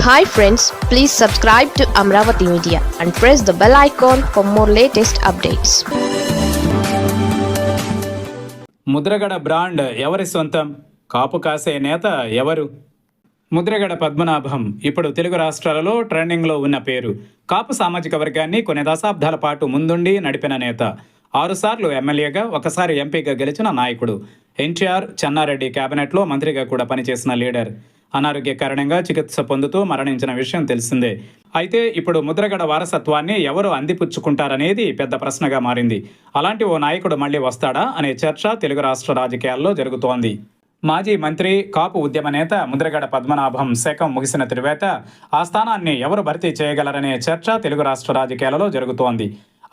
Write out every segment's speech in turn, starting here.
Hi friends, please subscribe to Amravati Media and press the bell icon for more latest updates. Mudragada brand ఎవరి సొంతం? కాపు కాసే నేత ఎవరు? ముద్రగడ పద్మనాభం ఇప్పుడు తెలుగు రాష్ట్రాలలో ట్రెండింగ్లో ఉన్న పేరు. కాపు సామాజిక వర్గాన్ని కొన్ని దశాబ్దాల పాటు ముందుండి నడిపిన నేత. 6 సార్లు ఎమ్మెల్యేగా, ఒకసారి ఎంపీగా గెలిచిన నాయకుడు. ఎన్టీఆర్, చెన్నారెడ్డి కేబినెట్లో మంత్రిగా కూడా పనిచేసిన లీడర్. అనారోగ్య కారణంగా చికిత్స పొందుతూ మరణించిన విషయం తెలిసిందే. అయితే ఇప్పుడు ముద్రగడ వారసత్వాన్ని ఎవరు అందిపుచ్చుకుంటారనేది పెద్ద ప్రశ్నగా మారింది. అలాంటి ఓ నాయకుడు మళ్ళీ వస్తాడా అనే చర్చ తెలుగు రాష్ట్ర రాజకీయాల్లో జరుగుతోంది. మాజీ మంత్రి, కాపు ఉద్యమ నేత ముద్రగడ పద్మనాభం శకం ముగిసిన తరువాత ఆ స్థానాన్ని ఎవరు భర్తీ చేయగలరనే చర్చ తెలుగు రాష్ట్ర రాజకీయాలలో జరుగుతోంది.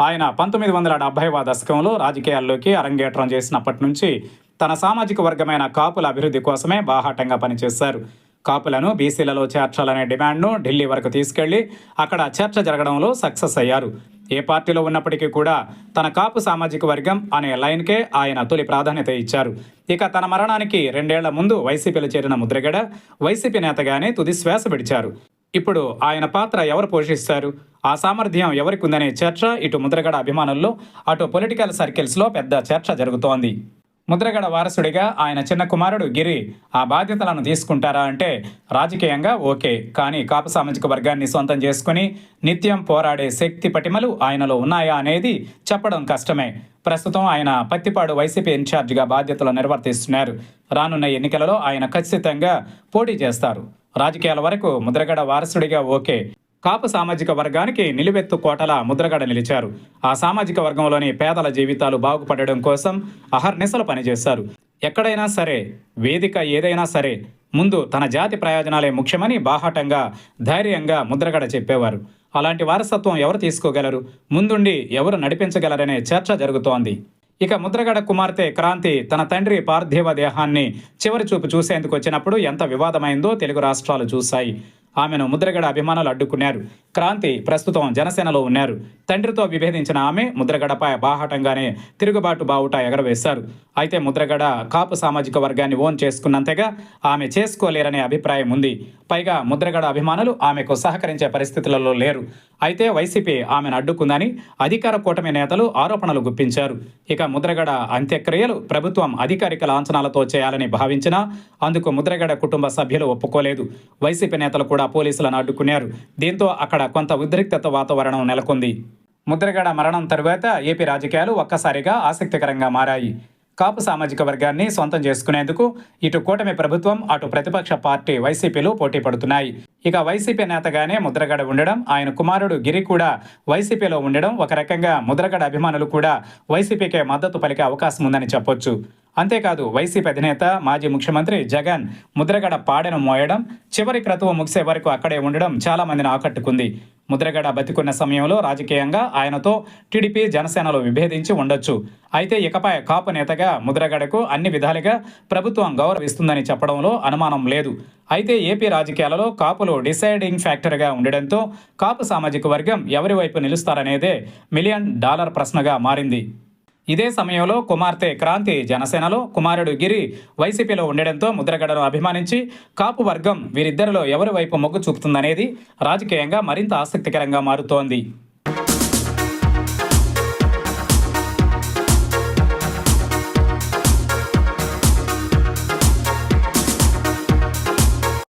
ఆయన 1970వ దశకంలో రాజకీయాల్లోకి అరంగేట్రం చేసినప్పటి నుంచి తన సామాజిక వర్గమైన కాపుల అభివృద్ధి కోసమే బాహాటంగా పనిచేశారు. కాపులను బీసీలలో చేర్చాలనే డిమాండ్ను ఢిల్లీ వరకు తీసుకెళ్లి అక్కడ చర్చ జరగడంలో సక్సెస్ అయ్యారు. ఏ పార్టీలో ఉన్నప్పటికీ కూడా తన కాపు సామాజిక వర్గం అనే లైన్కే ఆయన తొలి ప్రాధాన్యత ఇచ్చారు. ఇక తన మరణానికి 2 ఏళ్ల ముందు వైసీపీలో చేరిన ముద్రగడ వైసీపీ నేతగానే తుది శ్వాస విడిచారు. ఇప్పుడు ఆయన పాత్ర ఎవరు పోషిస్తారు, ఆ సామర్థ్యం ఎవరికి ఉందనే చర్చ ఇటు ముద్రగడ అభిమానుల్లో, అటు పొలిటికల్ సర్కిల్స్లో పెద్ద చర్చ జరుగుతోంది. ముద్రగడ వారసుడిగా ఆయన చిన్న కుమారుడు గిరి ఆ బాధ్యతలను తీసుకుంటారా అంటే రాజకీయంగా ఓకే, కానీ కాపు సామాజిక వర్గాన్ని సొంతం చేసుకుని నిత్యం పోరాడే శక్తి పటిమలు ఆయనలో ఉన్నాయా అనేది చెప్పడం కష్టమే. ప్రస్తుతం ఆయన పత్తిపాడు వైసీపీ ఇన్ఛార్జిగా బాధ్యతలు నిర్వర్తిస్తున్నారు. రానున్న ఎన్నికలలో ఆయన ఖచ్చితంగా పోటీ చేస్తారు. రాజకీయాల వరకు ముద్రగడ వారసుడిగా ఓకే. కాపు సామాజిక వర్గానికి నిలువెత్తు కోటల ముద్రగడ నిలిచారు. ఆ సామాజిక వర్గంలోని పేదల జీవితాలు బాగుపడడం కోసం అహర్నిశలు పనిచేశారు. ఎక్కడైనా సరే, వేదిక ఏదైనా సరే, ముందు తన జాతి ప్రయోజనాలే ముఖ్యమని బాహాటంగా, ధైర్యంగా ముద్రగడ చెప్పేవారు. అలాంటి వారసత్వం ఎవరు తీసుకోగలరు, ముందుండి ఎవరు నడిపించగలరనే చర్చ జరుగుతోంది. ఇక ముద్రగడ కుమార్తె క్రాంతి తన తండ్రి పార్థివ దేహాన్ని చివరి చూపు చూసేందుకు వచ్చినప్పుడు ఎంత వివాదమైందో తెలుగు రాష్ట్రాలు చూశాయి. ఆమెను ముద్రగడ అభిమానులు అడ్డుకున్నారు. క్రాంతి ప్రస్తుతం జనసేనలో ఉన్నారు. తండ్రితో విభేదించిన ఆమె ముద్రగడపై బాహాటంగానే తిరుగుబాటు బావుట ఎగరవేశారు. అయితే ముద్రగడ కాపు సామాజిక వర్గాన్ని ఓన్ చేసుకున్నంతగా ఆమె చేసుకోలేరనే అభిప్రాయం ఉంది. పైగా ముద్రగడ అభిమానులు ఆమెకు సహకరించే పరిస్థితులలో లేరు. అయితే వైసీపీ ఆమెను అడ్డుకుందని అధికార కూటమి నేతలు ఆరోపణలు గుప్పించారు. ఇక ముద్రగడ అంత్యక్రియలు ప్రభుత్వం అధికారిక లాంఛనాలతో చేయాలని భావించినా అందుకు ముద్రగడ కుటుంబ సభ్యులు ఒప్పుకోలేదు. వైసీపీ నేతలు కూడా పోలీసులను అడ్డుకున్నారు. దీంతో అక్కడ కొంత ఉద్రిక్తత వాతావరణం నెలకొంది. ముద్రగడ మరణం తరువాత ఏపీ రాజకీయాలు ఒక్కసారిగా ఆసక్తికరంగా మారాయి. కాపు సామాజిక వర్గాన్ని సొంతం చేసుకునేందుకు ఇటు కూటమి ప్రభుత్వం, అటు ప్రతిపక్ష పార్టీ వైసీపీలు పోటీ పడుతున్నాయి. ఇక వైసీపీ నేతగానే ముద్రగడ ఉండడం, ఆయన కుమారుడు గిరి కూడా వైసీపీలో ఉండడం ఒక రకంగా ముద్రగడ అభిమానులు కూడా వైసీపీకే మద్దతు పలికే అవకాశం ఉందని చెప్పొచ్చు. అంతేకాదు వైసీపీ అధినేత, మాజీ ముఖ్యమంత్రి జగన్ ముద్రగడ పాడెను మోయడం, చివరి క్రతువు ముగిసే వరకు అక్కడే ఉండడం చాలా మందిని ఆకట్టుకుంది. ముద్రగడ బతికున్న సమయంలో రాజకీయంగా ఆయనతో టీడీపీ, జనసేనలు విభేదించి ఉండొచ్చు. అయితే ఇకపై కాపు నేతగా ముద్రగడకు అన్ని విధాలుగా ప్రభుత్వం గౌరవిస్తుందని చెప్పడంలో అనుమానం లేదు. అయితే ఏపీ రాజకీయాలలో కాపులు డిసైడింగ్ ఫ్యాక్టర్గా ఉండడంతో కాపు సామాజిక వర్గం ఎవరి వైపు నిలుస్తారనేదే $1 మిలియన్ ప్రశ్నగా మారింది. ఇదే సమయంలో కుమార్తె క్రాంతి జనసేనలో, కుమారుడు గిరి వైసీపీలో ఉండడంతో ముద్రగడను అభిమానించి కాపు వర్గం వీరిద్దరిలో ఎవరి వైపు మొగ్గు చూపుతుందనేది రాజకీయంగా మరింత ఆసక్తికరంగా మారుతోంది.